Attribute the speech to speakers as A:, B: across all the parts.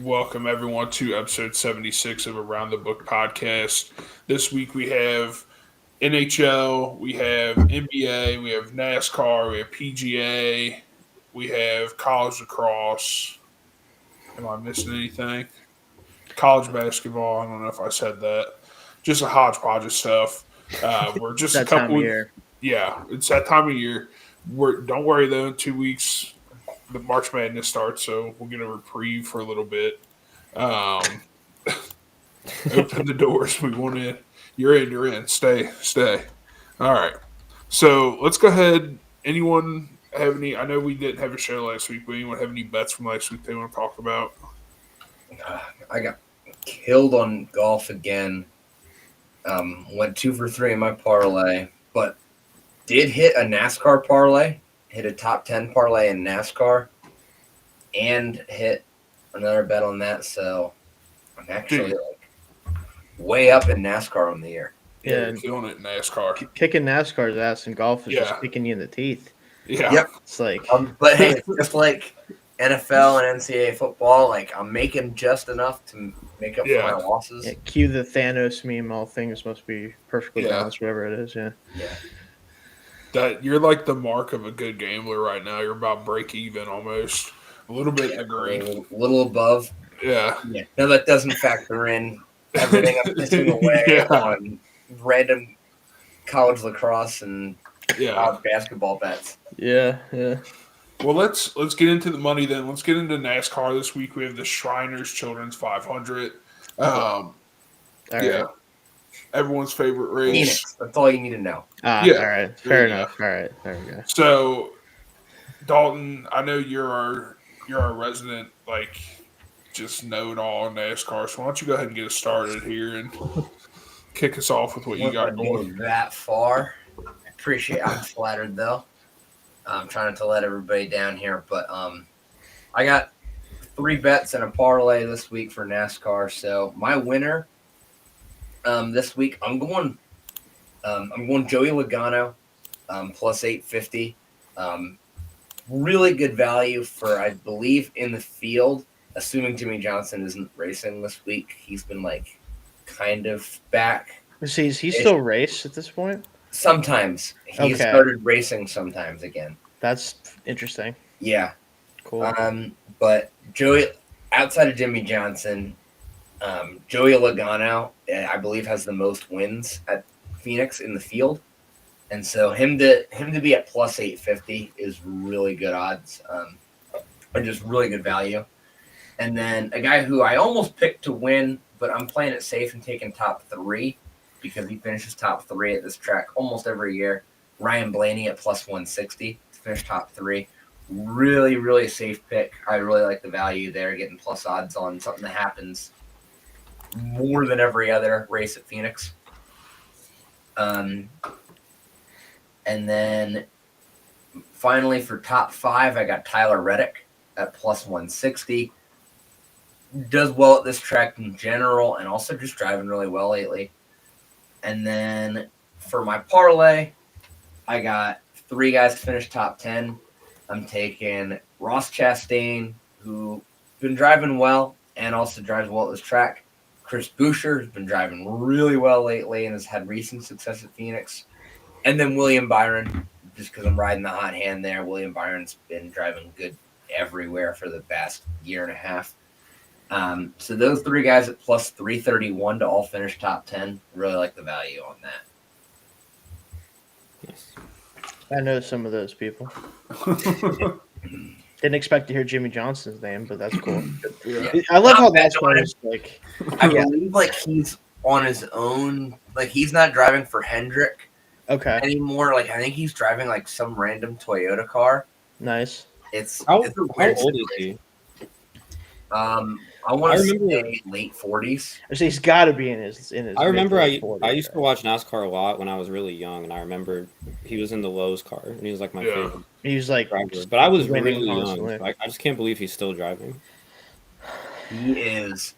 A: Welcome everyone to episode 76 of Around the Book podcast. This week we have NHL, we have NBA, we have NASCAR, we have PGA, we have college lacrosse. Am I missing anything? College basketball. I don't know if I said that. Just a hodgepodge of stuff. We're
B: It's
A: just a
B: that time of
A: couple.
B: year.
A: Yeah, it's that time of year. Don't worry though. In 2 weeks, the March Madness starts, so we'll get a reprieve for a little bit. Um, Open the doors. We want in. You're in. You're in. Stay. Stay. All right. So let's go ahead. Anyone have any? I know we didn't have a show last week, but anyone have any bets from last week they want to talk about?
C: I got killed on golf again. Went 2 for 3 in my parlay, but did hit a NASCAR parlay, hit a top 10 parlay in NASCAR, and hit another bet on that. So I'm actually way up in NASCAR on the year.
A: Yeah,
B: and
A: killing it in NASCAR.
B: kicking NASCAR's ass in golf is
A: Yeah.
B: just kicking you in the teeth.
A: Yeah.
C: Yep.
B: It's like,
C: But hey, it's just like NFL and NCAA football, like I'm making just enough to make up
A: Yeah.
C: for my losses.
B: yeah, cue the Thanos meme. All things must be perfectly
A: Yeah.
B: balanced, whatever it is. Yeah.
A: That you're like the mark of a good gambler right now. You're about break even almost. A little bit in the green.
C: A little above.
A: Yeah.
C: Yeah. No, that doesn't factor in everything I'm pissing away
A: Yeah.
C: on random college lacrosse and
A: Yeah.
C: college basketball bets.
B: Yeah.
A: Well, let's get into the money then. Let's get into NASCAR this week. We have the Shriners Children's 500.
B: All right.
A: Yeah. Everyone's favorite race.
C: Phoenix. That's all you need to know.
A: Yeah.
B: All right.
A: There
B: Fair
A: you
B: enough. All right. There we go.
A: So, Dalton, I know you're our resident just know it all in NASCAR. So why don't you go ahead and get us started here and kick us off with what you got going?
C: That far. I appreciate. I'm flattered though. I'm trying to let everybody down here, but I got 3 bets and a parlay this week for NASCAR. So my winner this week, I'm going Joey Logano plus 850. Really good value for, I believe, in the field. Assuming Jimmy Johnson isn't racing this week, he's been kind of back.
B: He's still race at this point.
C: Sometimes he
B: Okay.
C: started racing. Sometimes again.
B: That's interesting.
C: Yeah.
B: Cool.
C: But Joey, outside of Jimmy Johnson, Joey Logano, I believe, has the most wins at Phoenix in the field, and so him to be at plus 850 is really good odds, or just really good value. And then a guy who I almost picked to win, but I'm playing it safe and taking top 3 because he finishes top 3 at this track almost every year. Ryan Blaney at plus 160 to finish top 3. Really, really safe pick. I really like the value there, getting plus odds on something that happens more than every other race at Phoenix. And then finally for top 5, I got Tyler Reddick at plus 160. Does well at this track in general and also just driving really well lately. And then for my parlay, I got 3 guys to finish top 10. I'm taking Ross Chastain, who's been driving well and also drives well at this track. Chris Buescher has been driving really well lately and has had recent success at Phoenix. And then William Byron, just because I'm riding the hot hand there. William Byron's been driving good everywhere for the past year and a half. So those 3 guys at plus 331 to all finish top 10. Really like the value on that.
B: I know some of those people. Didn't expect to hear Jimmy Johnson's name, but that's cool.
A: Yeah.
B: I love how that's one is like.
C: I believe he's on his own. He's not driving for Hendrick
B: Okay,
C: anymore. I think he's driving some random Toyota car.
B: nice.
D: How
C: It's a
D: old
C: weird
D: is
C: situation.
D: he?
C: I want
D: I
C: to
D: remember-
C: say late 40s.
B: So he's got to be in his.
D: I remember
B: mid-40s,
D: I used to
B: right?
D: watch NASCAR a lot when I was really young, and I remember he was in the Lowe's car, and he was my
A: Yeah.
D: favorite
B: He was like,
D: driver. But I was
B: winning
D: really young.
B: constantly.
D: So I just can't believe he's still driving.
C: He is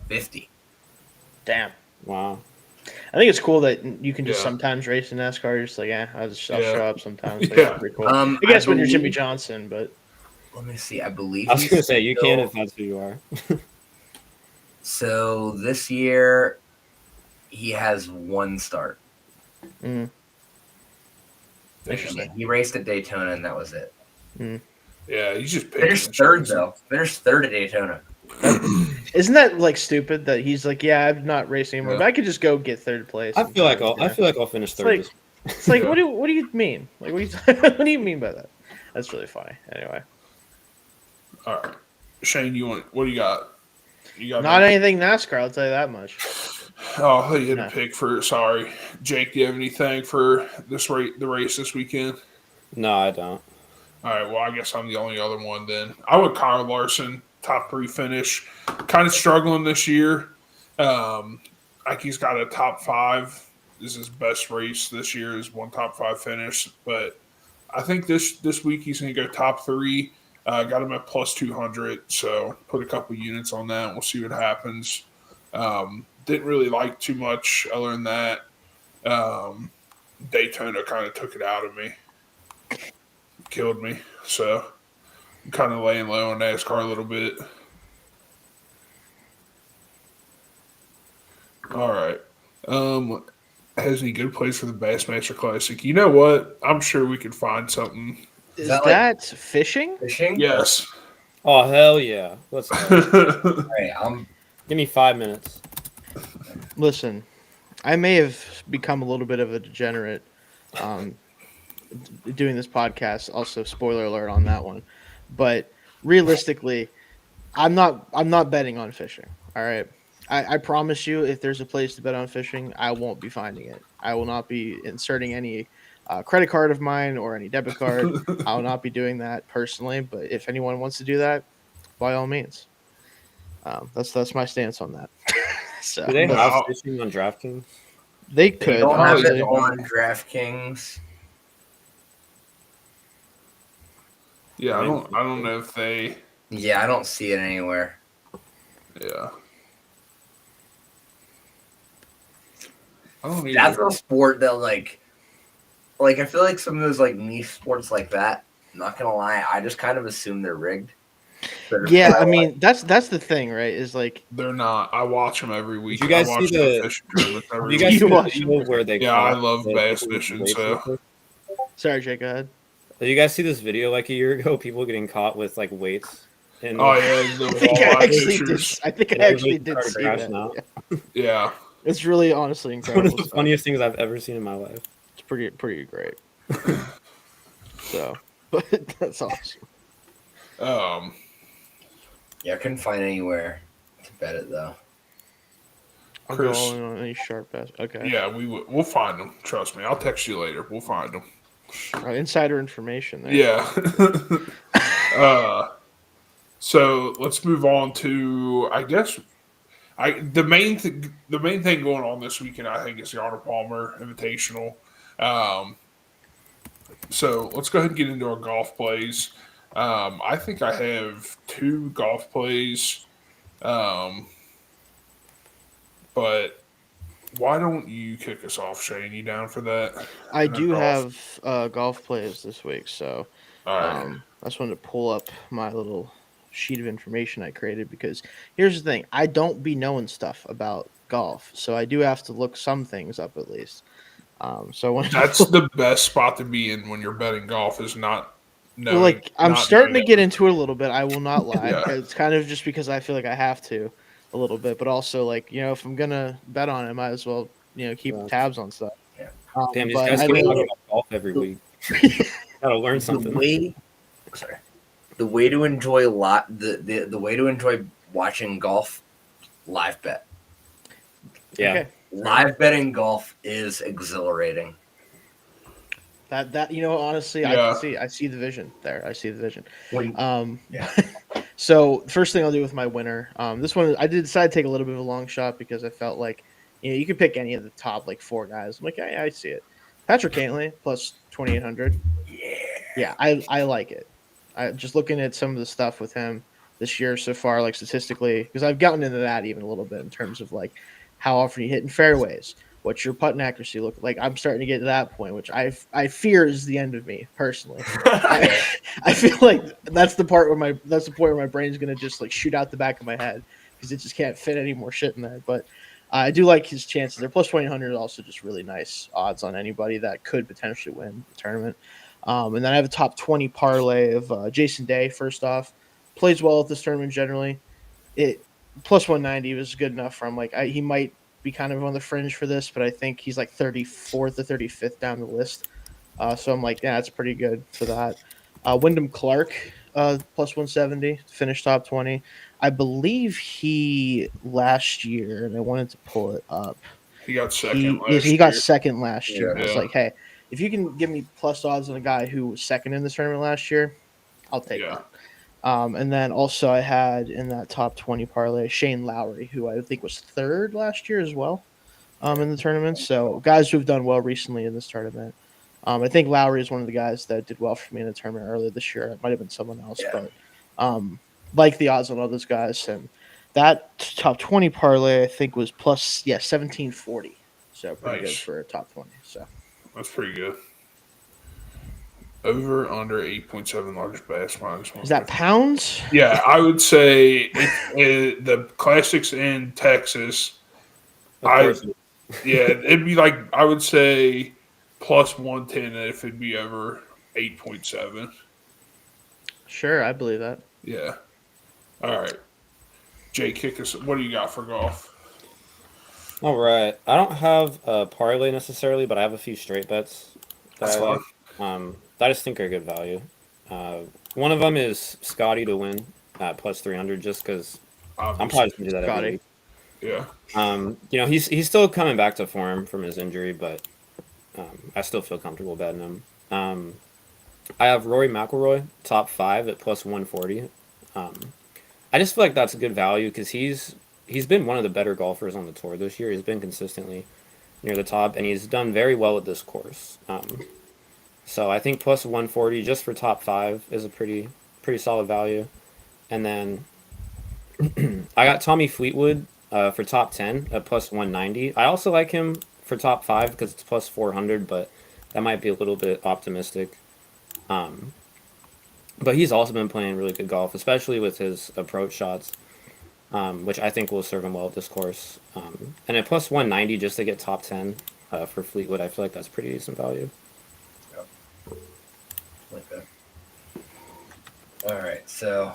C: 50.
B: damn.
D: Wow.
B: I think it's cool that you can just
A: Yeah.
B: sometimes race in NASCAR. You're just like, I'll
A: Yeah.
B: show up sometimes. Like,
A: Yeah.
B: that's pretty cool.
C: I
B: I guess when you're
C: believe-
B: Jimmy Johnson, but
C: Let me see. I believe
D: I was
C: he's
D: gonna say you can
C: still-
D: if that's who you are.
C: So this year, he has one start.
B: Mm,
A: Damn.
B: Interesting.
C: He raced at Daytona, and that was it.
A: Yeah, he's just picking.
C: Finished
A: and
C: third
A: choosing.
C: though. Finished third at Daytona.
B: Isn't that like stupid that he's like, yeah, I'm not racing anymore,
A: Yeah.
B: but I could just go get third place.
D: I feel like
B: and-
D: I'll finish third.
B: like-
D: this
B: It's like,
A: Yeah.
B: what do you mean? Like, what do you what do you mean by that? That's really funny. Anyway,
A: All right, Shane, what do you got? You got
B: not anything NASCAR. I'll tell you that much.
A: Oh, I thought you had
B: No.
A: a pick for. Sorry, Jake. Do you have anything for the race this weekend?
D: No, I don't.
A: All right. Well, I guess I'm the only other one then. I would Kyle Larson top 3 finish. Kind of struggling this year. Like he's got a top 5. This is his best race this year. Is one top 5 finish, but I think this week he's going to go top 3. Got him at plus 200, so put a couple units on that. We'll see what happens. Didn't really like too much other than that. Daytona kind of took it out of me, killed me. So I'm kind of laying low on NASCAR a little bit. All right. Has any good plays for the Bassmaster Classic? You know what? I'm sure we could find something.
B: Is
C: that
B: that,
C: like-
B: fishing?
C: Fishing.
A: Yes.
D: Oh hell yeah! Let's go.
C: Hey, I'm
D: Give me 5 minutes.
B: Listen, I may have become a little bit of a degenerate doing this podcast. Also, spoiler alert on that one. But realistically, I'm not betting on fishing. All right. I promise you, if there's a place to bet on fishing, I won't be finding it. I will not be inserting any credit card of mine or any debit card. I will not be doing that personally. But if anyone wants to do that, by all means. That's my stance on that. So
D: Do they
A: But
D: have
A: I'll-
D: fishing on DraftKings?
B: they
C: They
B: could.
C: don't have
B: honestly.
C: it on DraftKings.
A: Yeah, I don't know if they.
C: Yeah, I don't see it anywhere.
A: Yeah. I don't either.
C: That's a sport that like I feel like some of those like niche sports like that. Not gonna lie, I just kind of assume they're rigged. They're
B: Yeah, I
C: probably,
B: mean that's the thing, right? Is like
A: They're not. I watch them every week.
D: you guys
A: I watch
D: see
A: the
D: the-
A: fishing tournaments
D: Have
A: every
D: you guys
A: week.
D: seen the
B: watch
D: video where they?
A: Yeah, I
D: caught
A: love
D: the
A: bass
D: people with
A: fishing,
D: weights
A: so-
D: and stuff?
B: sorry, Jake, go ahead.
D: Did you guys see this video like a year ago? People getting caught with like weights. And
A: Oh yeah, the
B: I think I
A: walleye
B: actually did.
A: fishers.
B: I think I
D: Yeah,
B: actually
D: they
B: did
D: started
B: see
D: crashing
B: that.
D: out.
B: Yeah.
A: Yeah.
B: It's really honestly
D: One
B: incredible.
D: of the
B: stuff.
D: funniest things I've ever seen in my life.
B: It's pretty great. So, but that's awesome.
C: yeah, I couldn't find anywhere to bet it though.
B: I'll
A: Chris.
B: go all in on any sharp bass. Okay.
A: Yeah, we'll find them. Trust me. I'll text you later. We'll find them.
B: Insider information there.
A: Yeah. So let's move on to I guess the main thing going on this weekend I think is the Arnold Palmer Invitational. So let's go ahead and get into our golf plays. I think I have 2 golf plays. But why don't you kick us off, Shane? You down for that?
B: I do
A: Golf.
B: have golf plays this week, so
A: All right.
B: I just wanted to pull up my little sheet of information I created because here's the thing: I don't be knowing stuff about golf, so I do have to look some things up at least. So when
A: That's the best spot to be in when you're betting golf is not knowing.
B: like I'm
A: not
B: starting to
A: knowing
B: get into it a little bit. I will not lie.
A: Yeah.
B: It's kind of just because I feel like I have to a little bit, but also like if I'm gonna bet on it, I might as well keep
D: Yeah.
B: tabs on stuff.
C: Yeah.
D: Damn, these
B: but
D: guys
B: I
D: keep
B: mean-
D: talking about golf every week. Gotta learn something.
C: The way to enjoy the way to enjoy watching golf, live bet.
D: Yeah.
B: Okay.
C: Live betting golf is exhilarating.
B: That honestly,
A: Yeah.
B: I see the vision there. I see the vision.
C: When Yeah.
B: So first thing I'll do with my winner. This one I did decide to take a little bit of a long shot because I felt like you could pick any of the top like 4 guys. I'm like, yeah, I see it. Patrick Cantlay plus 2,800. Yeah, I like it. I just looking at some of the stuff with him this year so far, like statistically, because I've gotten into that even a little bit in terms of like how often you hit in fairways, what's your putting accuracy look like? I'm starting to get to that point, which I fear is the end of me personally. I feel like that's the point where my brain's gonna just like shoot out the back of my head because it just can't fit any more shit in there. But I do like his chances. They're plus 2000 is also just really nice odds on anybody that could potentially win the tournament. And then I have a top 20 parlay of Jason Day. First off, plays well at this tournament generally. It plus 190 was good enough for him. Like he might be kind of on the fringe for this, but I think he's like 34th or 35th down the list. So I'm like, yeah, that's pretty good for that. Wyndham Clark, plus 170, finished top 20. I believe he last year, and I wanted to pull it up.
A: He got second
B: He
A: last
B: got
A: year.
B: second last year. I was
A: Yeah.
B: like, hey, if you can give me plus odds on a guy who was second in this tournament last year, I'll take
A: Yeah.
B: that. And then also I had in that top 20 parlay Shane Lowry, who I think was third last year as well in the tournament. So guys who've done well recently in this tournament. I think Lowry is one of the guys that did well for me in the tournament earlier this year. It might have been someone else,
C: Yeah.
B: but like the odds on all those guys. And that top 20 parlay I think was plus 1740. So pretty
A: Nice.
B: good for a top 20. So
A: That's pretty good. Over under 8.7 large bass minus one.
B: is that pounds?
A: Yeah, I would say the classics in Texas.
D: Of course,
A: Yeah, it'd be like I would say plus 110 if it'd be over 8.7.
B: Sure, I believe that.
A: Yeah. All right. Jay, kick us. What do you got for golf?
D: all right. I don't have a parlay necessarily, but I have a few straight bets that
A: That's
D: I like. That I just think are good value. One of them is Scotty to win at plus 300, just because I'm
A: Obviously.
D: probably gonna do that
B: Scotty.
D: every week.
A: Yeah.
D: He's still coming back to form from his injury, but I still feel comfortable betting him. I have Rory McIlroy top 5 at plus 140. I just feel like that's a good value because he's been one of the better golfers on the tour this year. He's been consistently near the top, and he's done very well at this course. So I think plus 140 just for top 5 is a pretty solid value. And then I got Tommy Fleetwood for top 10 at plus 190. I also like him for top 5 because it's plus 400, but that might be a little bit optimistic. But he's also been playing really good golf, especially with his approach shots, which I think will serve him well at this course. And at plus 190 just to get top 10 for Fleetwood, I feel like that's pretty decent value.
C: Like that. All right, so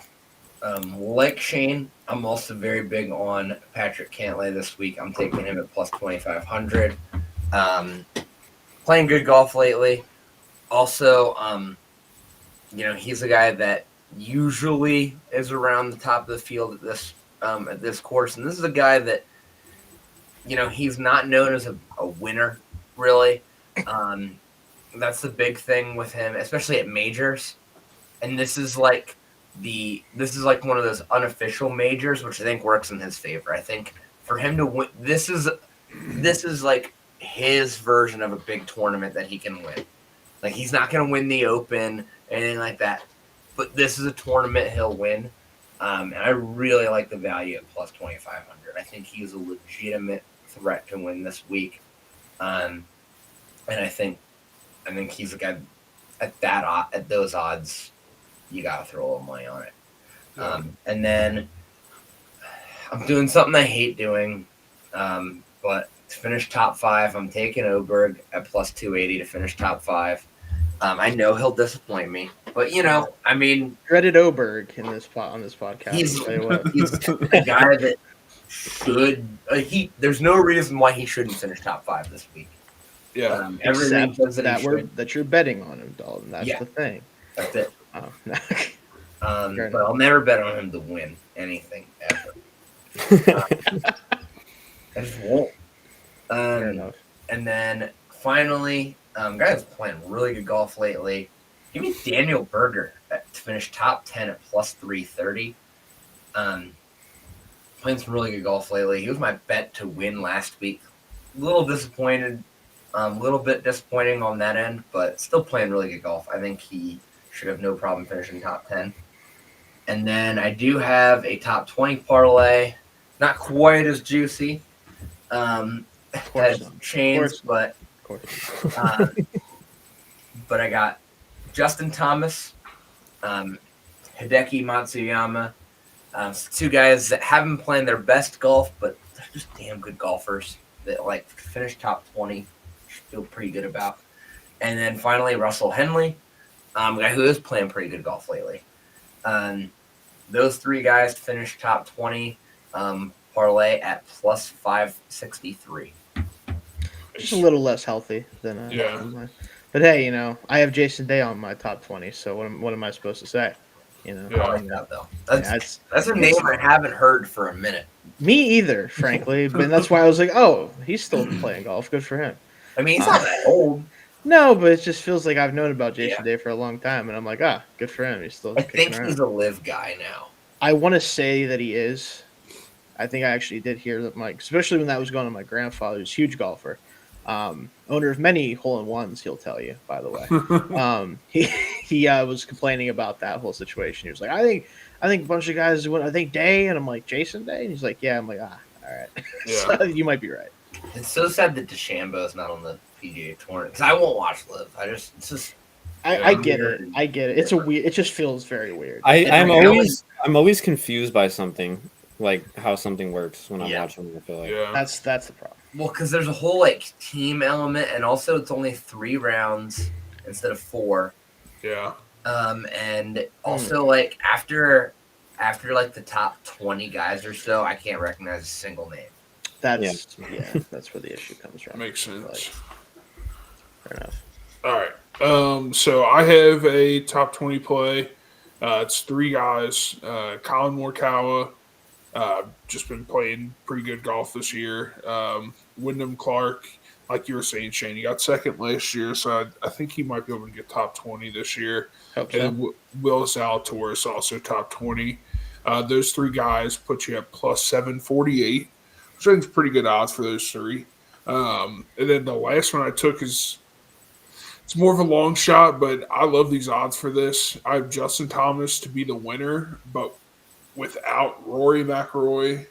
C: like Shane, I'm also very big on Patrick Cantlay this week. I'm taking him at plus 2,500. Playing good golf lately. Also, he's a guy that usually is around the top of the field at this course, and this is a guy that he's not known as a winner really. That's the big thing with him, especially at majors. And this is like one of those unofficial majors, which I think works in his favor. I think for him to win, this is like his version of a big tournament that he can win. Like he's not going to win the Open, anything like that, but this is a tournament he'll win. And I really like the value at plus 2,500. I think he's a legitimate threat to win this week. And I think he's a guy at those odds. You got to throw a little money on it. And then I'm doing something I hate doing, but to finish top 5, I'm taking Oberg at plus 280 to finish top 5. I know he'll disappoint me, but
B: Dreaded Oberg on this podcast.
C: he's
B: I'll tell you what.
C: he's a guy that should. There's no reason why he shouldn't finish top 5 this week.
A: Yeah.
C: Everything
B: Except
C: says that he should.
B: that you're betting on him, Dalton. That's
C: Yeah.
B: the thing.
C: That's it.
B: Oh, no.
C: But I'll never bet on him to win anything ever. I just won't.
B: Fair enough.
C: And then finally, guys playing really good golf lately. Give me Daniel Berger to finish top 10 at plus 330. Playing some really good golf lately. He was my bet to win last week. A little disappointed. A little bit disappointing on that end, but still playing really good golf. I think he should have no problem finishing top 10. And then I do have a top 20 parlay. Not quite as juicy.
B: course
C: has
B: not.
C: chains,
B: Of
C: but
B: course.
C: but I got Justin Thomas, Hideki Matsuyama, two guys that haven't played their best golf, but they're just damn good golfers that like finish top 20. Feel pretty good about. And then finally Russell Henley, a guy who is playing pretty good golf lately. Those three guys finished top 20 parlay at plus 563.
B: Just a little less healthy than
A: Yeah.
B: but hey, I have Jason Day on my top 20, so what am I supposed to say?
A: Yeah.
C: I like that though.
B: Yeah,
C: That's a name I haven't heard for a minute.
B: me either, frankly, but that's why I was like, oh, he's still playing golf. Good for him.
C: I mean, he's not that old.
B: No, but it just feels like I've known about Jason
C: Yeah.
B: Day for a long time, and I'm like, good for him. He's still
C: I
B: kicking
C: think
B: around.
C: he's a live guy now.
B: I want to say that he is. I think I actually did hear that especially when that was going on, my grandfather who's a huge golfer, owner of many hole-in-ones, he'll tell you, by the way. He was complaining about that whole situation. He was like, I think a bunch of guys went, I think Day, and I'm like, Jason Day? And he's like, yeah. I'm like, all right.
A: Yeah.
B: So you might be right.
C: It's so sad that DeChambeau is not on the PGA Tour because I won't watch live. It's just
B: I get it. I get it. It's a weird. It just feels very weird.
D: I'm always confused by something, like how something works when I'm watching. I feel like
A: Yeah.
B: That's the problem.
C: well because there's a whole like team element, and also it's only 3 rounds instead of 4.
A: Yeah.
C: And also like after like the top 20 guys or so, I can't recognize a single name.
B: That's that's where the issue comes from.
A: Makes sense.
B: Fair enough.
A: All right. So I have a top 20 play. It's 3 guys. Colin Morikawa, just been playing pretty good golf this year. Wyndham Clark, like you were saying, Shane, he got second last year, so I think he might be able to get top 20 this year.
B: Hope so.
A: And then Will Zalatoris also top 20. Those 3 guys put you at plus 748, which I think is pretty good odds for those 3. And then the last one I took it's more of a long shot, but I love these odds for this. I have Justin Thomas to be the winner, but without Rory McIlroy,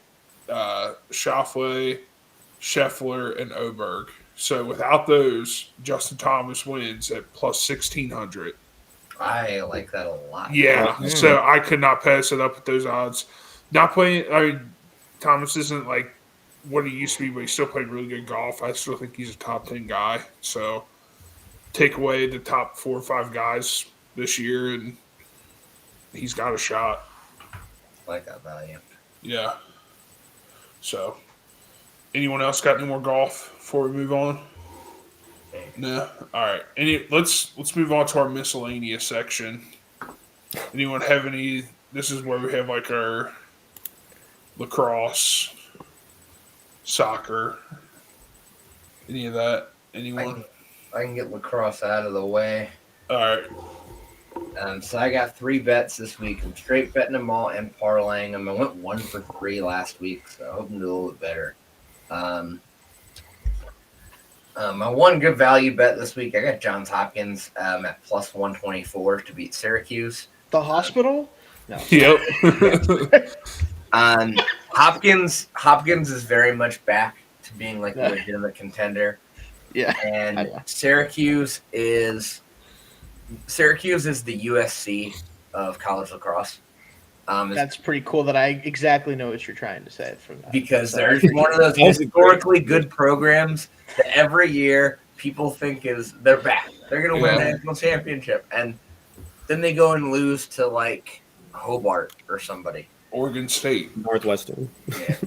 A: Schauffele, Scheffler, and Oberg. So without those, Justin Thomas wins at plus 1,600.
C: I like that a lot.
A: Yeah, so I could not pass it up with those odds. Not playing, Thomas isn't like what he used to be, but he's still playing really good golf. I still think he's a top 10 guy. So take away the top 4 or 5 guys this year, and he's got a shot.
C: I like that value.
A: Yeah. So, anyone else got any more golf before we move on? No. All right. Let's move on to our miscellaneous section. Anyone have any? This is where we have like our lacrosse, soccer, any of that. Anyone?
C: I can get lacrosse out of the way.
A: All right.
C: So I got 3 bets this week. I'm straight betting them all and parlaying them. I went 1 for 3 last week, so I hope I'm doing a little bit better. My one good value bet this week, I got Johns Hopkins at plus 124 to beat Syracuse.
B: The hospital? No.
A: Yep.
C: Hopkins is very much back to being like a legitimate contender.
B: Yeah.
C: And Syracuse is the USC of college lacrosse.
B: That's pretty cool that I exactly know what you're trying to say from that.
C: Because
B: So
C: there's one of those historically good programs that every year people think they're back. They're going to win the national championship. And then they go and lose to like Hobart or somebody.
A: Oregon State.
D: Northwestern.
C: Yeah.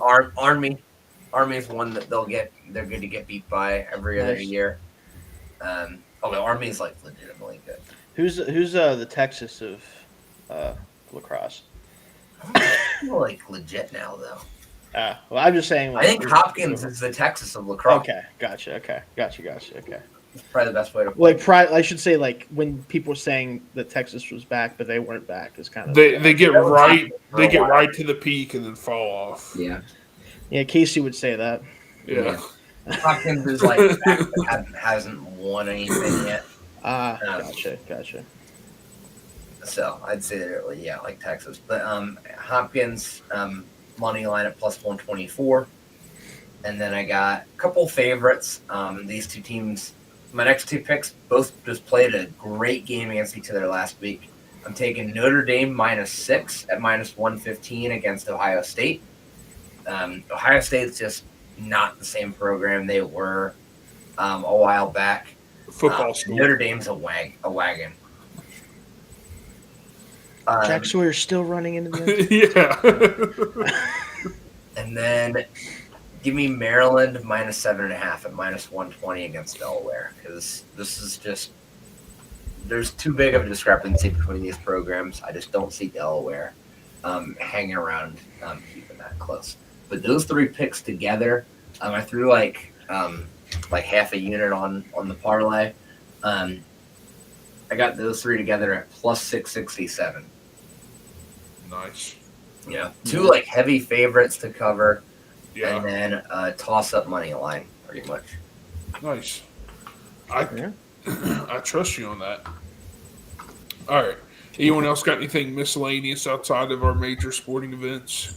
C: Army is one that they're good to get beat by every other year. The Army is like legitimately good.
B: Who's the Texas of lacrosse?
C: Like legit now though.
B: Well, I'm just saying.
C: I think Hopkins is the Texas of lacrosse.
B: Okay, gotcha. Okay.
C: It's probably the best way to
B: like. I should say like when people were saying that Texas was back, but they weren't back. Is kind of
A: they get right to the peak and then fall off.
C: Yeah.
B: Yeah, Casey would say that.
A: Yeah.
C: Hopkins is like back, but hasn't won anything yet.
B: Gotcha.
C: So I'd say they're like Texas, but Hopkins money line at plus 124. And then I got a couple favorites. These two teams, my next two picks, both just played a great game against each other last week. I'm taking Notre Dame -6 at -115 against Ohio State. Ohio State's just not the same program they were a while back.
A: Football school.
C: Notre Dame's a wagon.
B: Jack Sawyer's still running into the end.
A: Yeah.
C: And then give me Maryland -7.5 at -120 against Delaware, because this is just, there's too big of a discrepancy between these programs. I just don't see Delaware hanging around keeping that close. But those three picks together, I threw like half a unit on the parlay. I got those three together at +667.
A: Nice.
C: Yeah, two like heavy favorites to cover,
A: Yeah.
C: and then a toss-up money line, pretty much.
A: Nice.
B: Yeah.
A: I trust you on that. All right. Anyone else got anything miscellaneous outside of our major sporting events?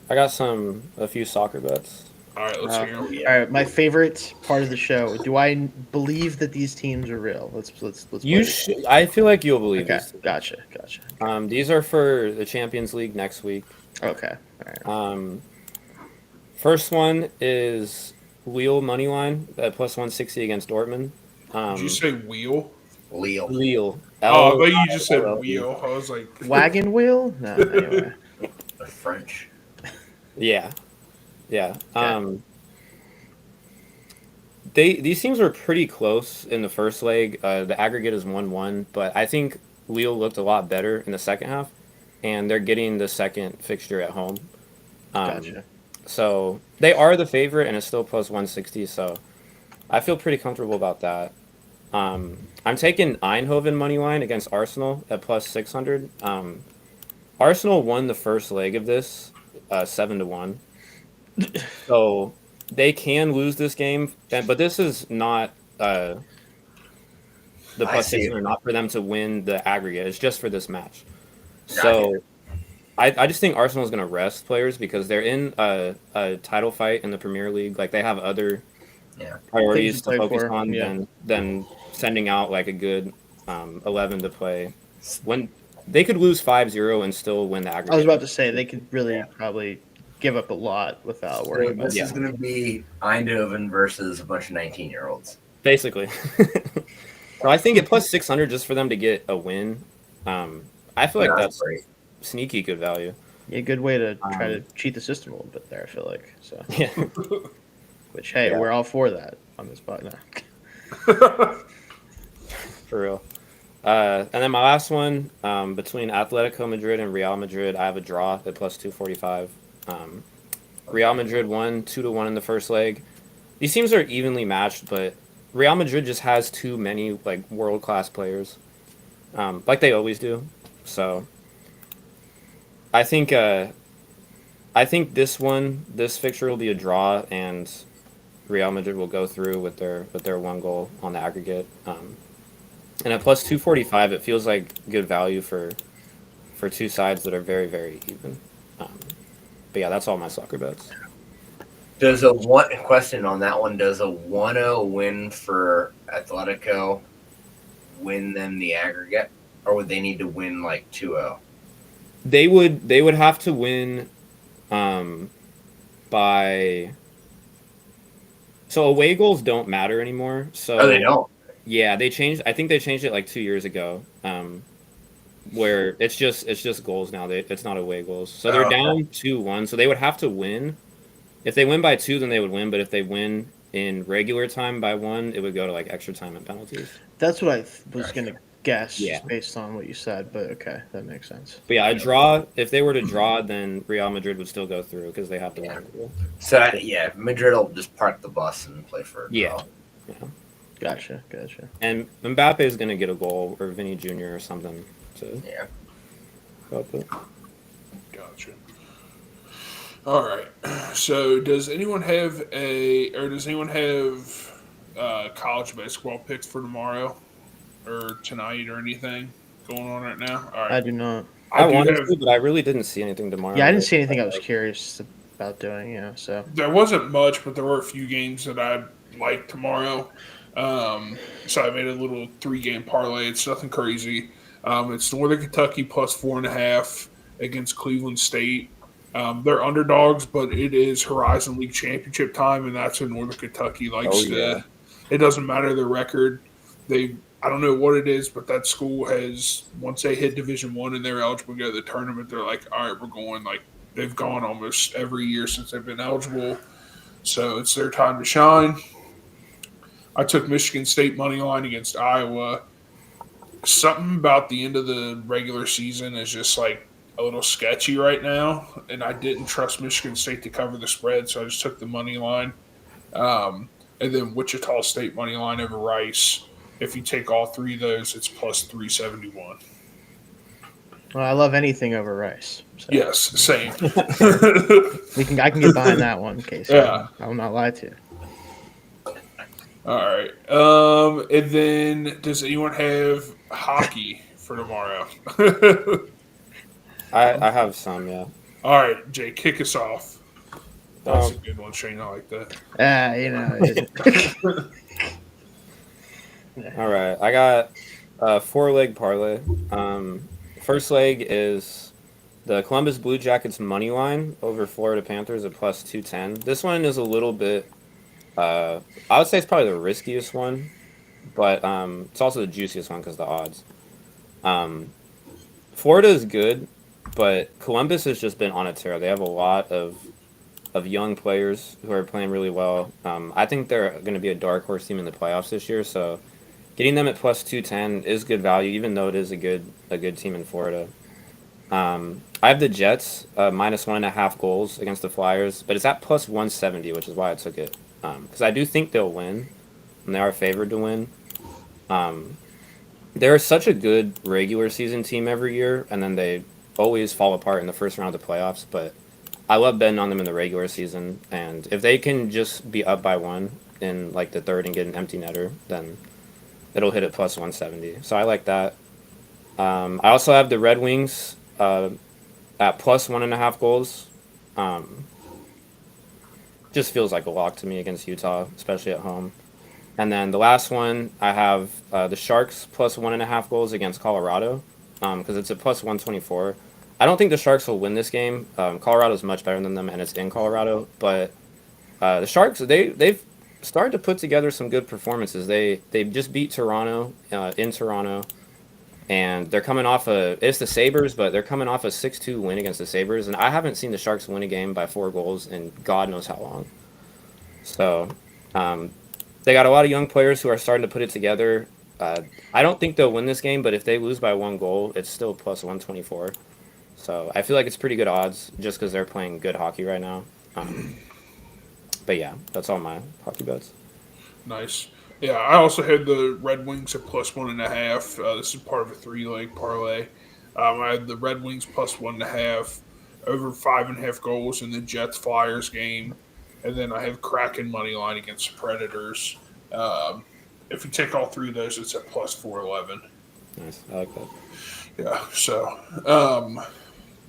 D: I got a few soccer bets.
A: All right, let's hear 'em.
B: All right, my favorite part of the show. Do I believe that these teams are real? Let's play
D: You
B: this.
D: should. I feel like you'll believe
B: Okay,
D: this.
B: gotcha.
D: These are for the Champions League next week.
B: Okay, all right.
D: First one is Lille money line at +160 against Dortmund.
A: Did you say wheel?
C: Leo.
D: Lille.
A: Oh, I thought you just said
D: L-I-L-L-E.
A: wheel. I was like,
B: Wagon wheel? No, anyway.
C: The French.
D: Yeah. These teams were pretty close in the first leg. The aggregate is 1-1, but I think Lille looked a lot better in the second half, and they're getting the second fixture at home.
B: Gotcha.
D: So they are the favorite, and it's still +160. So I feel pretty comfortable about that. I'm taking Eindhoven money line against Arsenal at +600. Arsenal won the first leg of this 7-1. So they can lose this game, but this is not the
C: I see.
D: +600, not for them to win the aggregate. It's just for this match. So I just think Arsenal is going to rest players because they're in a title fight in the Premier League. Like they have other priorities to
B: play
D: focus
B: for,
D: on
B: yeah.
D: than sending out like a good 11 to play. When they could lose 5-0 and still win the aggregate.
B: I was about to say they could really probably give up a lot without worrying about
C: This is going to be Eindhoven versus a bunch of 19-year-olds.
D: Basically. So I think at +600 just for them to get a win. I feel like that's
C: great.
D: sneaky good value.
B: Yeah, good way to try to cheat the system a little bit there, I feel like. So,
D: Yeah.
B: which, hey,
D: Yeah.
B: we're all for that on this spot now.
D: For real. And then my last one, between Atletico Madrid and Real Madrid, I have a draw at +245. Real Madrid won 2-1 in the first leg. These teams are evenly matched, but Real Madrid just has too many like world-class players, like they always do. So I think this fixture will be a draw, and Real Madrid will go through with their one goal on the aggregate. And at +245, it feels like good value for two sides that are very, very even. But yeah, that's all my soccer bets.
C: Does a question on that one? Does a 1-0 win for Atletico win them the aggregate, or would they need to win like 2-0?
D: They would have to win by. So away goals don't matter anymore. So
C: Oh, they don't.
D: Yeah, they changed. I think they changed it like 2 years ago, where it's just goals now. It's not away goals. So they're
C: Oh, okay.
D: down 2-1. So they would have to win. If they win by 2, then they would win. But if they win in regular time by 1, it would go to like extra time and penalties.
B: That's what I was going to guess
D: Yeah.
B: just based on what you said, but okay, that makes sense.
D: But yeah, a draw. If they were to draw, then Real Madrid would still go through because they have to win. a goal.
C: So Madrid will just park the bus and play for a
D: Yeah.
C: draw.
B: Gotcha.
D: And Mbappe is going to get a goal, or Vinny Jr. or something to
C: Yeah.
D: help it.
A: Gotcha. All right. So, does anyone have college basketball picks for tomorrow or tonight or anything going on right now? All right.
B: I do not.
D: I
A: do
D: wanted
A: have-
D: to, but I really didn't see anything tomorrow.
B: Yeah, I didn't see anything. I was curious about doing. So
A: There wasn't much, but there were a few games that I liked tomorrow. So I made a little 3-game parlay. It's nothing crazy. It's Northern Kentucky plus 4.5 against Cleveland State. They're underdogs, but it is Horizon League Championship time, and that's when Northern Kentucky likes to. It doesn't matter their record. I don't know what it is, but that school has, once they hit Division I and they're eligible to go to the tournament, they're like, all right, we're going. Like, they've gone almost every year since they've been eligible. So it's their time to shine. I took Michigan State money line against Iowa. Something about the end of the regular season is just like a little sketchy right now, and I didn't trust Michigan State to cover the spread, so I just took the money line. And then Wichita State money line over Rice. If you take all three of those, it's plus 371.
B: well, I love anything over Rice. So
A: Yes, same.
B: I can get behind that one, Casey.
A: Yeah.
B: I will not lie to you.
A: All right. And then does anyone have hockey for tomorrow?
D: I have some, yeah.
A: All right, Jay, kick us off. That's a
D: Um,
A: good one, Shane. I like that.
D: All right, I got a 4-leg parlay. First leg is the Columbus Blue Jackets money line over Florida Panthers at plus 210. This one is a little bit, I would say it's probably the riskiest one, but it's also the juiciest one because the odds. Florida is good, but Columbus has just been on a tear. They have a lot of young players who are playing really well. I think they're going to be a dark horse team in the playoffs this year, so getting them at plus 210 is good value, even though it is a good team in Florida. I have the Jets minus 1.5 goals against the Flyers, but it's at plus 170, which is why I took it. Because I do think they'll win, and they are favored to win. They're such a good regular season team every year, and then they always fall apart in the first round of the playoffs. But I love betting on them in the regular season, and if they can just be up by one in like the third and get an empty netter, then it'll hit at plus 170. So I like that. I also have the Red Wings at plus 1.5 goals. Just feels like a lock to me against Utah, especially at home. And then the last one, I have the Sharks plus 1.5 goals against Colorado because it's at plus 124. I don't think the Sharks will win this game. Colorado's much better than them, and it's in Colorado. But the Sharks, they've started to put together some good performances. They just beat Toronto in Toronto, and they're coming off it's the Sabres, but they're coming off a 6-2 win against the Sabres, and I haven't seen the Sharks win a game by 4 goals in God knows how long. So they got a lot of young players who are starting to put it together. I don't think they'll win this game, but if they lose by 1 goal, it's still plus 124. So I feel like it's pretty good odds just because they're playing good hockey right now. But yeah, that's all my hockey bets.
A: Nice. Yeah, I also had the Red Wings at plus 1.5. This is part of a 3-leg parlay. I had the Red Wings plus 1.5 over 5.5 goals in the Jets Flyers game, and then I have Kraken money line against the Predators. If you take all three of those, it's at plus 411.
D: Nice, I like that.
A: Yeah. So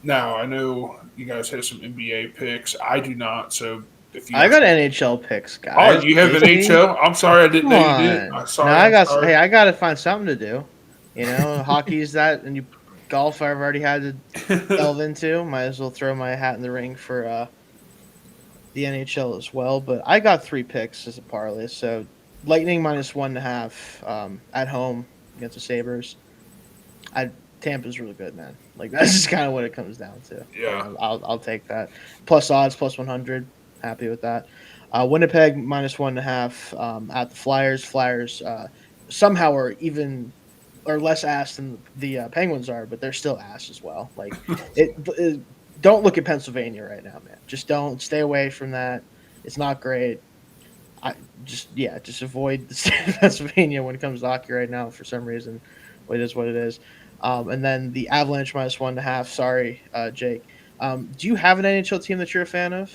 A: now I know you guys have some NBA picks. I do not. So if you
B: I got NHL picks, guys.
A: Oh, you have an
B: Casey?
A: NHL? I'm sorry, I didn't
B: Come
A: know you did.
B: on.
A: I'm sorry.
B: No,
A: I'm sorry.
B: Hey, I got to find something to do. Hockey's that, and golf I've already had to delve into. Might as well throw my hat in the ring for the NHL as well. But I got 3 picks as a parlay. So Lightning minus 1.5 at home against the Sabres. Tampa's really good, man. Like that's just kind of what it comes down to.
A: Yeah.
B: I'll take that. Plus odds, plus 100. Happy with that. Winnipeg minus 1.5 at the Flyers. Flyers somehow are even or less ass than the Penguins are, but they're still ass as well. Like don't look at Pennsylvania right now, man. Just don't. Stay away from that. It's not great. Just avoid the state of Pennsylvania when it comes to hockey right now for some reason. It is what it is. And then the Avalanche minus 1.5. Sorry, Jake. Do you have an NHL team that you're a fan of?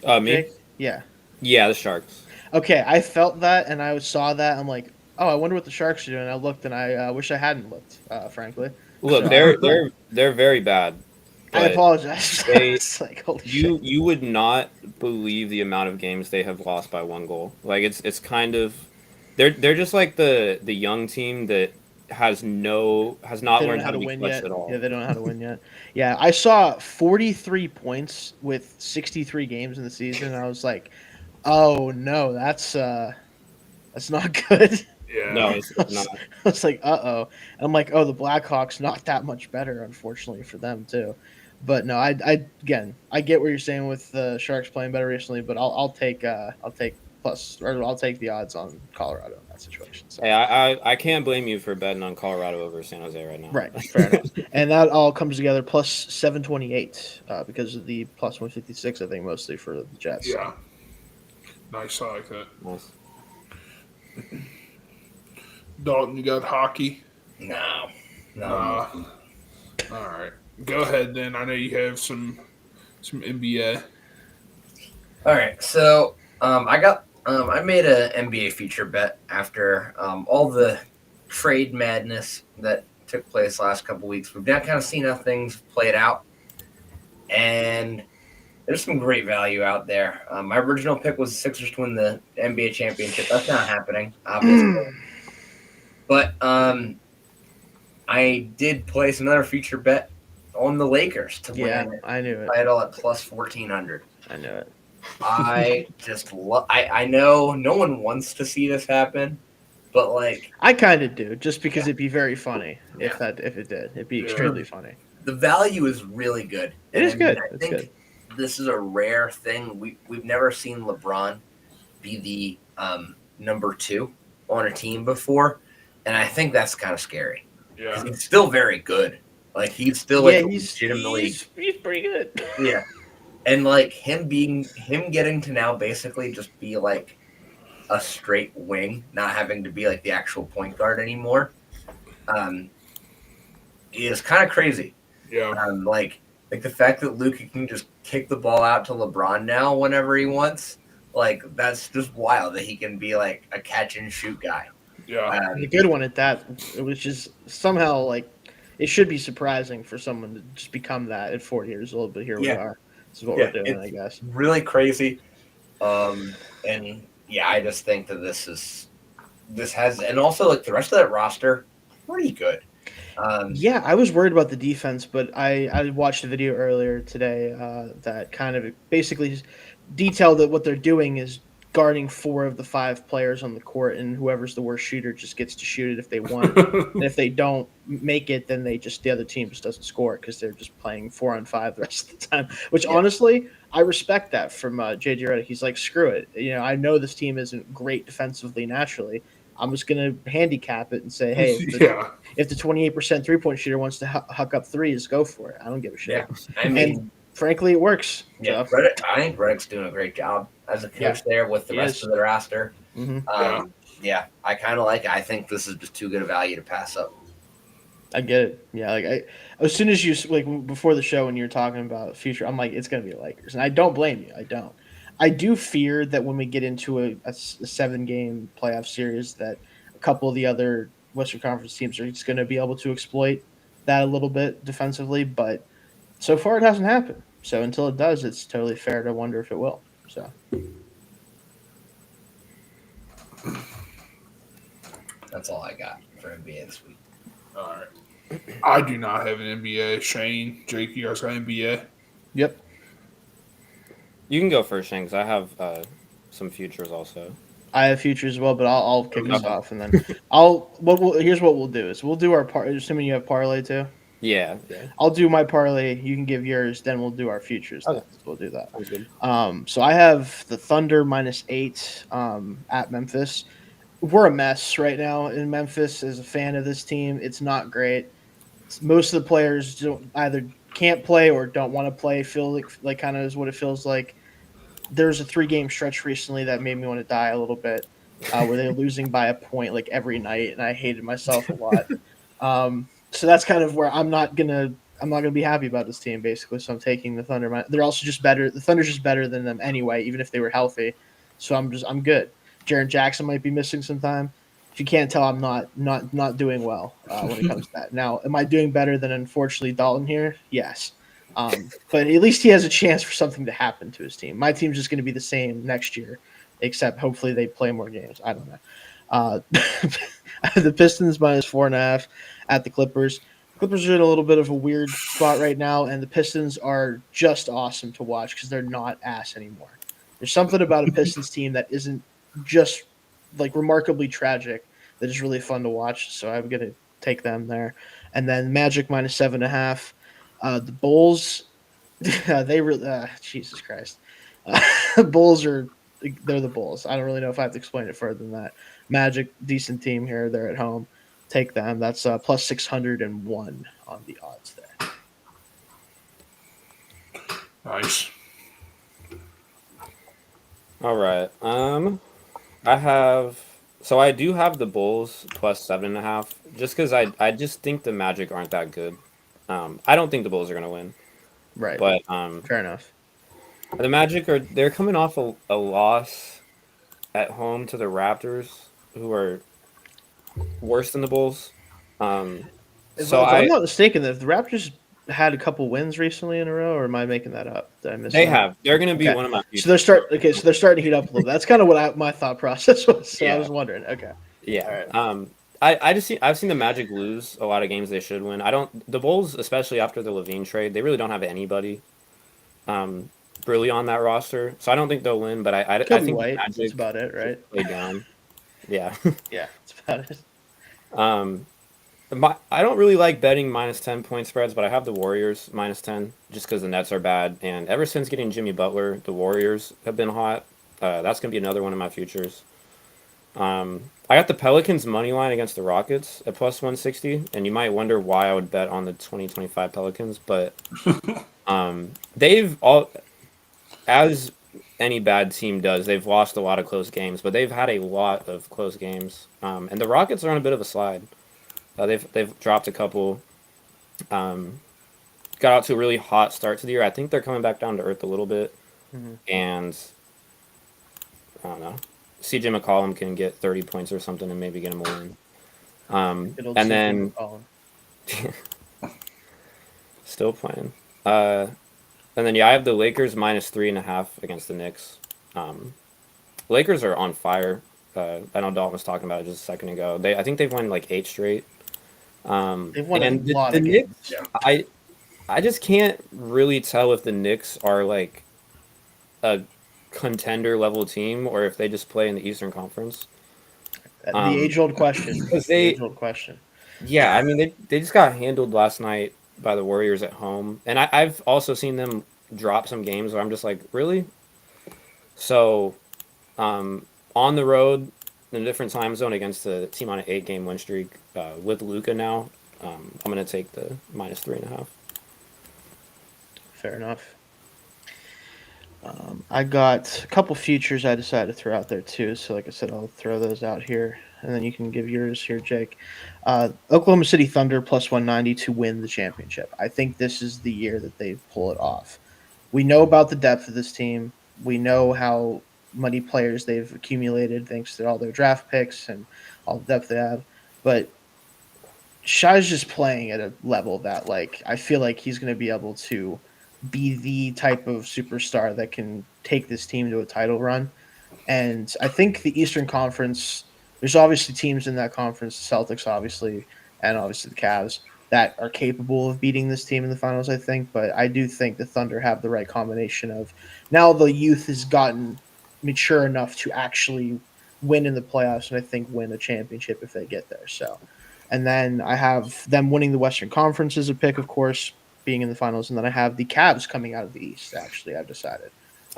D: Me?
B: Jake? Yeah.
D: Yeah, the Sharks.
B: Okay, I felt that, and I saw that. I'm like, oh, I wonder what the Sharks are doing. I looked, and I wish I hadn't looked, frankly.
D: Look,
B: So-
D: they're very bad.
B: I
D: but
B: apologize.
D: they-
B: It's like, holy
D: you
B: shit.
D: you would not believe the amount of games they have lost by 1 goal. Like it's kind of they're just like the young team that has not
B: They don't
D: learned
B: know
D: how
B: how
D: to
B: to
D: be
B: win
D: clutch
B: yet.
D: at all.
B: Yeah, they don't know how to win yet. Yeah, I saw 43 points with 63 games in the season. I was like, oh no, that's not good.
A: Yeah.
D: No, it's
B: I was,
D: not.
B: I was like, uh-oh. And I'm like, oh, the Blackhawks not that much better, unfortunately for them too. But no, I again, I get what you're saying with the Sharks playing better recently, but I'll take plus, or I'll take the odds on Colorado in that situation. So.
D: Hey, I can't blame you for betting on Colorado over San Jose right now.
B: Right, fair enough. And that all comes together plus 728 because of the plus 156, I think, mostly for the Jets.
A: Yeah. Nice. I like that.
D: Nice.
A: Dalton, you got hockey?
C: No.
A: All right. Go ahead then. I know you have some NBA.
C: All right, so I made a NBA feature bet after all the trade madness that took place last couple weeks. We've now kind of seen how things played out, and there's some great value out there. My original pick was the Sixers to win the NBA championship. That's not happening, obviously. But I did place another feature bet on the Lakers to
B: Yeah,
C: win
B: I knew it.
C: the title at plus 1,400.
B: I knew it.
C: I just love. I know no one wants to see this happen, but like
B: I kind of do, just because it'd be very funny
C: Yeah.
B: if it did. It'd be
A: Yeah.
B: extremely funny.
C: the value is really good.
B: It is
C: And I mean,
B: good.
C: I
B: It's
C: think
B: good.
C: this is a rare thing. We've never seen LeBron be the number 2 on a team before, and I think that's kind of scary. 'Cause
A: Yeah.
C: he's still very good. Like he's still
B: Yeah,
C: like
B: he's
C: legitimately
B: he's pretty good.
C: yeah. And like him getting to now basically just be like a straight wing, not having to be like the actual point guard anymore, is kind of crazy.
A: Yeah.
C: Like the fact that Luka can just kick the ball out to LeBron now whenever he wants, like that's just wild that he can be like a catch and shoot guy.
A: Yeah.
B: The good one at that, it was just somehow like it should be surprising for someone to just become that at 40 years old. But here we
C: Yeah.
B: are. This is what
C: Yeah,
B: we're doing, I
C: it's-
B: guess.
C: Really crazy. And yeah, I just think that this has, and also like the rest of that roster, pretty good.
B: Yeah, I was worried about the defense, but I watched a video earlier today that kind of basically detailed that what they're doing is guarding 4 of the 5 players on the court, and whoever's the worst shooter just gets to shoot it if they want. And if they don't make it, then the other team just doesn't score because they're just playing 4-on-5 the rest of the time. Which
C: Yeah.
B: honestly, I respect that from JJ Redick. He's like, screw it. You know, I know this team isn't great defensively naturally. I'm just gonna handicap it and say, hey,
A: Yeah.
B: if the 28% 3-point shooter wants to huck up threes, go for it. I don't give a shit.
C: Yeah, I mean,
B: Frankly, it works.
C: yeah,
B: So,
C: I think Reddick's doing a great job as a coach there with the
B: He
C: rest
B: is.
C: of the roster.
B: mhm.
C: Yeah, I kind of like it. I think this is just too good a value to pass up.
B: I get it. Yeah, like as soon as you like before the show when you were talking about future, I'm like, it's gonna be Lakers, and I don't blame you. I don't. I do fear that when we get into a 7-game playoff series, that a couple of the other Western Conference teams are just going to be able to exploit that a little bit defensively. But so far, it hasn't happened. So until it does, it's totally fair to wonder if it will. So
C: That's all I got for NBA this week.
A: All right. I do not have an NBA. Shane, Jake, you guys got NBA?
B: yep.
D: You can go first, Shane, because I have some futures also.
B: I have futures as well, but I'll kick us
D: Okay.
B: off, and then here's what we'll do is we'll do our assuming you have parlay too.
D: Yeah.
B: I'll do my parlay. You can give yours. Then we'll do our futures.
D: Okay.
B: We'll do that.
D: Sounds good.
B: So I have the Thunder -8 at Memphis. We're a mess right now in Memphis. As a fan of this team, it's not great. Most of the players don't either can't play or don't want to play. Feel like kind of is what it feels like. There's a 3-game stretch recently that made me want to die a little bit, where they're losing by a point like every night, and I hated myself a lot. So that's kind of where I'm not gonna be happy about this team basically. So I'm taking the Thunder. They're also just better. The Thunder's just better than them anyway, even if they were healthy. So I'm good. Jaren Jackson might be missing some time. If you can't tell, I'm not doing well when it comes to that. Now, am I doing better than unfortunately Dalton here? Yes. But at least he has a chance for something to happen to his team. My team's just going to be the same next year, except hopefully they play more games. I don't know. The Pistons -4.5 at the Clippers. Clippers are in a little bit of a weird spot right now, and the Pistons are just awesome to watch because they're not ass anymore. There's something about a Pistons team that isn't just like remarkably tragic that is really fun to watch. So I'm gonna take them there, and then Magic -7.5. The Bulls, they really Jesus Christ, Bulls they're the Bulls. I don't really know if I have to explain it further than that. Magic, decent team here. They're at home. Take them. That's plus 601 on the odds there.
A: Nice.
D: All right. I do have the Bulls plus 7.5, just because I just think the Magic aren't that good. I don't think the Bulls are gonna win,
B: Right.
D: but
B: Fair enough.
D: the Magic they're coming off a loss at home to the Raptors, who are worse than the Bulls.
B: If I'm not mistaken, the Raptors had a couple wins recently in a row, or am I making that up? Did I miss
D: they
B: that?
D: have. They're going to be
B: Okay.
D: one of my.
B: So they're starting to heat up a little bit. That's kind of what my thought process was. So I was wondering. Okay.
D: Yeah.
B: All right.
D: I've seen the Magic lose a lot of games they should win. The Bulls, especially after the Levine trade, they really don't have anybody really on that roster. So I don't think they'll win, but I
B: Kobe
D: think
B: White,
D: the Magic
B: that's about it, right?
D: play down. Yeah.
B: Yeah, that's about it.
D: I don't really like betting -10 point spreads, but I have the Warriors -10 just because the Nets are bad. And ever since getting Jimmy Butler, the Warriors have been hot. That's going to be another one of my futures. I got the Pelicans money line against the Rockets at plus 160, and you might wonder why I would bet on the 2025 Pelicans, but they've all, as any bad team does, they've lost a lot of close games, but they've had a lot of close games, and the Rockets are on a bit of a slide. They've dropped a couple. Got out to a really hot start to the year. I think they're coming back down to earth a little bit, and I don't know. CJ McCollum can get 30 points or something and maybe get him a win. And then still playing. And then I have the Lakers -3.5 against the Knicks. Lakers are on fire. I know Dalton was talking about it just a second ago. I think they've won like 8 straight.
B: They've won
D: and
B: a lot
D: the
B: of
D: Knicks,
B: games.
D: I just can't really tell if the Knicks are like a contender level team or if they just play in the Eastern Conference.
B: The age-old question. Age-old question.
D: Yeah, I mean they just got handled last night by the Warriors at home, and I've also seen them drop some games where I'm just like, really? So, on the road in a different time zone against the team on an 8-game win streak with Luka now, I'm gonna take the -3.5.
B: Fair enough. I got a couple futures I decided to throw out there too. So, like I said, I'll throw those out here, and then you can give yours here, Jake. Oklahoma City Thunder plus 190 to win the championship. I think this is the year that they pull it off. We know about the depth of this team. We know how many players they've accumulated thanks to all their draft picks and all the depth they have. But Shai's just playing at a level that, like, I feel like he's going to be able to be the type of superstar that can take this team to a title run. And I think the Eastern Conference, there's obviously teams in that conference, the Celtics obviously, and obviously the Cavs, that are capable of beating this team in the finals, I think. But I do think the Thunder have the right combination of, now the youth has gotten mature enough to actually win in the playoffs and I think win a championship if they get there. So, and then I have them winning the Western Conference as a pick, of course, being in the finals, and then I have the Cavs coming out of the East. Actually, I've decided.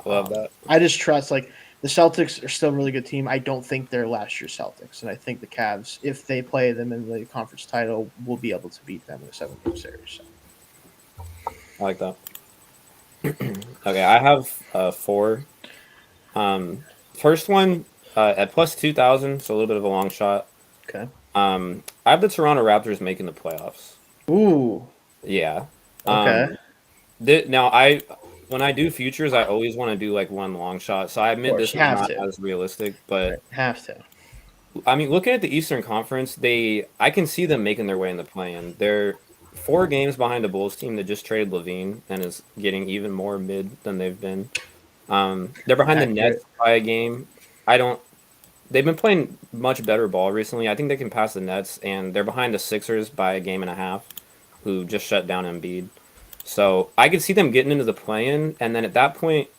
D: I love that.
B: I just trust, like, the Celtics are still a really good team. I don't think they're last year's Celtics, and I think the Cavs, if they play them in the conference title, will be able to beat them in a 7-game series. So.
D: I like that. Okay, I have 4. First one at plus 2,000, so a little bit of a long shot.
B: Okay.
D: I have the Toronto Raptors making the playoffs.
B: Ooh.
D: Yeah.
B: Okay.
D: Now when I do futures, I always want to do like one long shot. So I admit this is not as realistic, but
B: have to.
D: I mean, looking at the Eastern Conference, I can see them making their way in the play-in. 4 games behind a Bulls team that just traded Levine and is getting even more mid than they've been. They're behind the
B: Accurate.
D: Nets by a game. I don't. They've been playing much better ball recently. I think they can pass the Nets, and they're behind the Sixers by a game and a half, who just shut down Embiid. So I could see them getting into the play-in, and then at that point,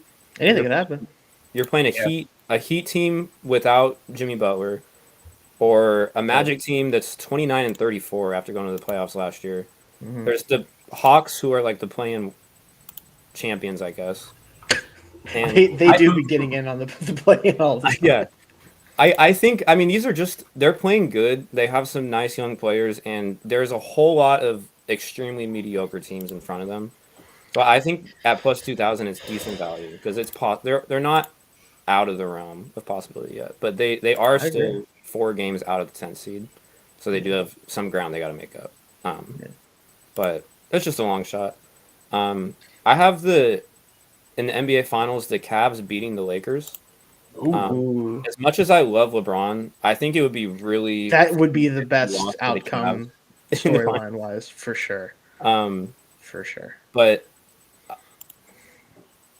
B: Anything could happen.
D: you're playing a Heat team without Jimmy Butler, or a Magic team that's 29-34 after going to the playoffs last year.
B: Mhm.
D: There's the Hawks, who are like the play-in champions, I guess. And
B: They do be getting in on the play all the time.
D: yeah. I think, I mean, they're playing good. They have some nice young players, and there's a whole lot of extremely mediocre teams in front of them. But I think at plus 2,000, it's decent value because they're not out of the realm of possibility yet, but they are
B: I
D: still
B: agree.
D: 4 games out of the 10th seed, so they do have some ground they got to make up.
B: Yeah.
D: But that's just a long shot. I have in the NBA Finals the Cavs beating the Lakers.
B: Ooh.
D: As much as I love LeBron, I think it would be really
B: That would be the
D: lost
B: best
D: to the
B: outcome
D: Cavs.
B: storyline wise, for sure.
D: Um,
B: For sure.
D: but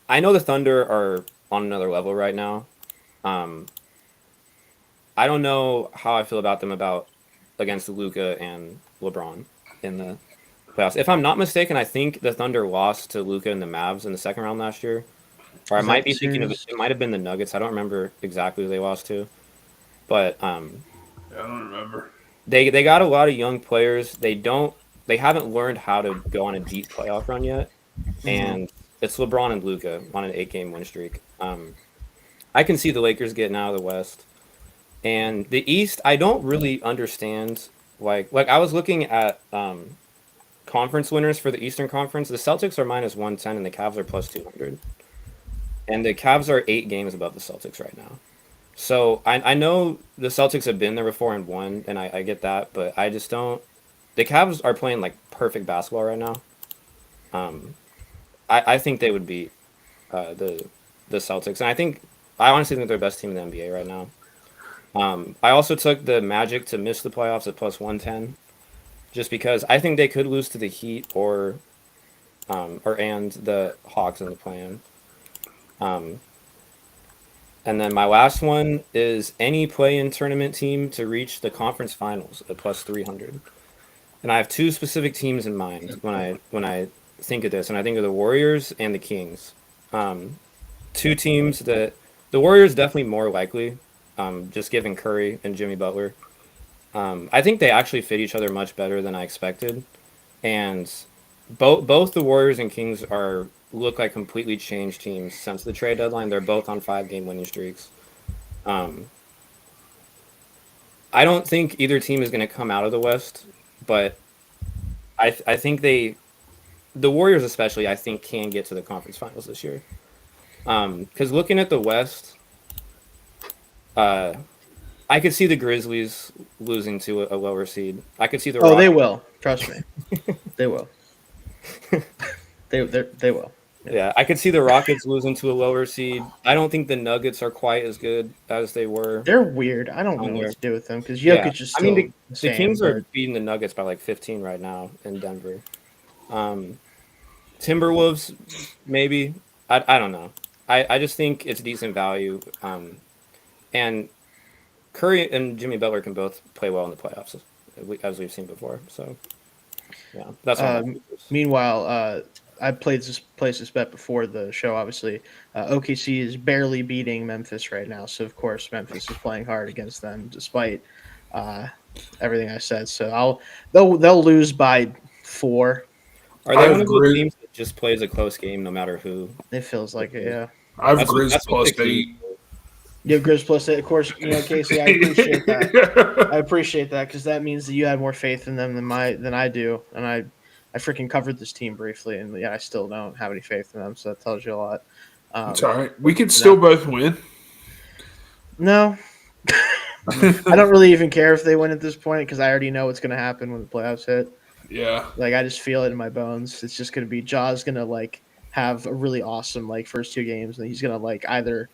D: I know the Thunder are on another level right now. I don't know how I feel about them against Luka and LeBron in the playoffs. If I'm not mistaken, I think the Thunder lost to Luka and the Mavs in the second round last year. Or I
B: Is
D: might
B: that
D: be thinking of
B: series?
D: it might have been the Nuggets. I don't remember exactly who they lost to. But
A: I don't remember.
D: they got a lot of young players. They haven't learned how to go on a deep playoff run yet. And it's LeBron and Luka on an 8-game win streak. I can see the Lakers getting out of the West. And the East, I don't really understand. Like I was looking at conference winners for the Eastern Conference. The Celtics are minus 110 and the Cavs are plus 200. And the Cavs are 8 games above the Celtics right now. So I know the Celtics have been there before and won, and I get that, but I just don't. The Cavs are playing like perfect basketball right now. I think they would beat the Celtics, and I honestly think they're the best team in the NBA right now. I also took the Magic to miss the playoffs at plus 110, just because I think they could lose to the Heat or the Hawks in the play-in. And then my last one is any play-in tournament team to reach the conference finals at plus 300. And I have 2 specific teams in mind when I think of this, and I think of the Warriors and the Kings. 2 teams that the Warriors definitely more likely, just given Curry and Jimmy Butler. I think they actually fit each other much better than I expected, and both the Warriors and Kings look like completely changed teams since the trade deadline. They're both on 5-game winning streaks. I don't think either team is going to come out of the West, but I think the Warriors especially, I think, can get to the conference finals this year. Because looking at the West, I could see the Grizzlies losing to a lower seed. I could see the
B: Oh, they
D: Rockets.
B: will. Trust me. They will. They will.
D: Yeah, I could see the Rockets losing to a lower seed. I don't think the Nuggets are quite as good as they were.
B: They're weird. I don't know what to do with them because Jokic
D: Yeah.
B: is
D: I
B: still
D: mean, the
B: insane,
D: Kings are
B: but-
D: beating the Nuggets by like 15 right now in Denver. Timberwolves, maybe. I don't know. I just think it's decent value. And Curry and Jimmy Butler can both play well in the playoffs, as we've seen before. So, yeah, that's all.
B: Meanwhile, I placed this bet before the show. Obviously, OKC is barely beating Memphis right now, so of course Memphis is playing hard against them, despite everything I said. So they'll lose by 4.
D: Are they one of those teams that just plays a close game no matter who?
B: It feels like it, yeah.
A: I have
D: That's what-
A: Grizz
D: that's what
A: plus
D: the key-
A: 8.
B: Yeah, Grizz plus 8. Of course, Casey, I appreciate that. I appreciate that because that means that you have more faith in them than I do, and I freaking covered this team briefly, and yeah, I still don't have any faith in them, so that tells you a lot.
A: It's all right. We could still both win.
B: No, I don't really even care if they win at this point because I already know what's going to happen when the playoffs hit.
A: Yeah.
B: Like I just feel it in my bones. It's just going to be Ja's going to like have a really awesome like first 2 games, and he's going to like either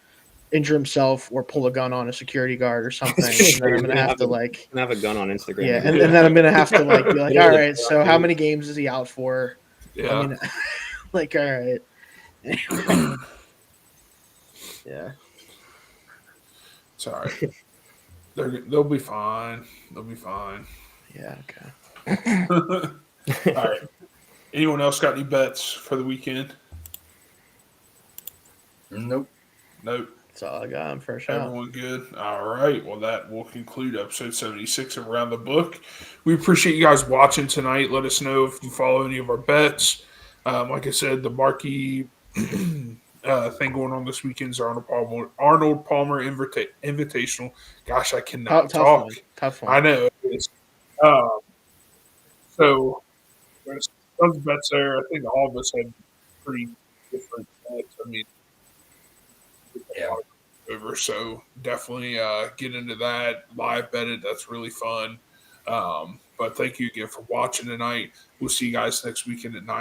B: injure himself or pull a gun on a security guard or something, and then I'm gonna have to like,
D: Have a gun on Instagram.
B: yeah, and then I'm gonna have to like be like, all right, so how
A: Yeah.
B: many games is he out for?
A: Yeah.
B: I mean, like, all right, yeah.
A: It's all right. They'll be fine. They'll be fine.
B: Yeah, okay.
A: All right. Anyone else got any bets for the weekend?
C: Nope.
A: Nope.
B: That's all I got on first shot.
A: Everyone good? All right. Well, that will conclude episode 76 of Around the Book. We appreciate you guys watching tonight. Let us know if you follow any of our bets. Like I said, the marquee thing going on this weekend is Arnold Palmer Invitational. Gosh, I cannot talk.
B: Tough one.
A: I know. So there's tons of bets there. I think all of us had pretty different bets. I mean,
C: Yeah.
A: over. So definitely get into that. Live bet it. That's really fun. But thank you again for watching tonight. We'll see you guys next weekend at 9.